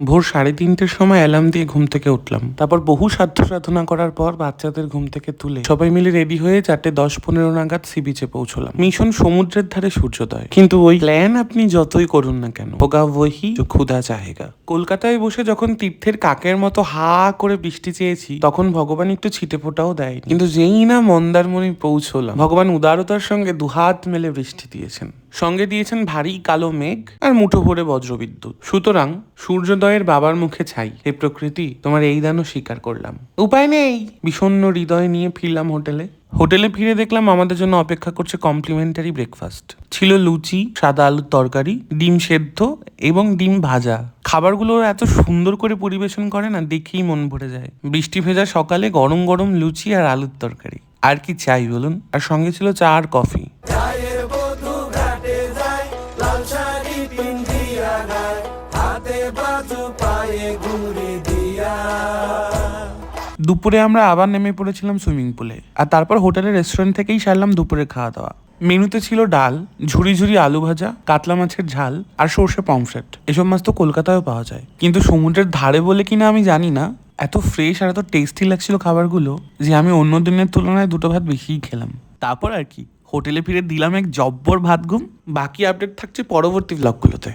ভোর 3:30-র সময় অ্যালার্ম দিয়ে ঘুম থেকে উঠলাম। তারপর বহু সাধ্য সাধনা করার পর বাচ্চাদের ঘুম থেকে তুলে সবাই মিলে রেডি হয়ে 4:10-15 নাগাদ সি বিচে পৌঁছলাম। মিশন সমুদ্রের ধারে সূর্যোদয়, কিন্তু ওই প্ল্যান আপনি যতই করুন না কেন, হোগা ওহি जो खुदा चाहेगा। কলকাতায় বসে যখন তীর্থের কাকের মতো হা করে বৃষ্টি চেয়েছি, তখন ভগবান একটু ছিটে ফোটাও দেয়নি। কিন্তু যেই না মন্দারমণি পৌঁছলাম, ভগবান উদারতার সঙ্গে দুহাত মেলে বৃষ্টি দিয়েছেন, সঙ্গে দিয়েছেন ভারী কালো মেঘ আর মুঠো ভরে বজ্রবিদ্যুৎ। সুতরাং সূর্যোদয়ের বাবার মুখে ছাই, হে প্রকৃতি, তোমার এই দানও স্বীকার করলাম। উপায় নেই, বিষণ্ণ হৃদয় নিয়ে ফিরলাম হোটেলে ফিরে দেখলাম আমাদের জন্য অপেক্ষা করছে কমপ্লিমেন্টারি ব্রেকফাস্ট। ছিল লুচি, সাদা আলুর তরকারি, ডিম সেদ্ধ এবং ডিম ভাজা। খাবারগুলো এত সুন্দর করে পরিবেশন করে না, দেখেই মন ভরে যায়। বৃষ্টি ভেজা সকালে গরম গরম লুচি আর আলুর তরকারি, আর কি চাই বলুন? আর সঙ্গে ছিল চা আর কফি। দুপুরে আমরা আবার নেমে পড়েছিলাম সুইমিং পুলে, আর তারপর হোটেলের রেস্টুরেন্ট থেকেই সারলাম দুপুরের খাওয়া দাওয়া। মেনুতে ছিল ডাল, ঝুরি ঝুরি আলু ভাজা, কাতলা মাছের ঝাল আর সর্ষে পমফ্রেট। এসব মাছ তো কলকাতায়ও পাওয়া যায়, কিন্তু সমুদ্রের ধারে বলে কিনা আমি জানি না, এত ফ্রেশ আর এত টেস্টি লাগছিল খাবারগুলো যে আমি অন্য দিনের তুলনায় দুটো ভাত বেশিই খেলাম। তারপর আর কি, হোটেলে ফিরে দিলাম এক জব্বর ভাত ঘুম। বাকি আপডেট থাকছে পরবর্তী ব্লগগুলোতে।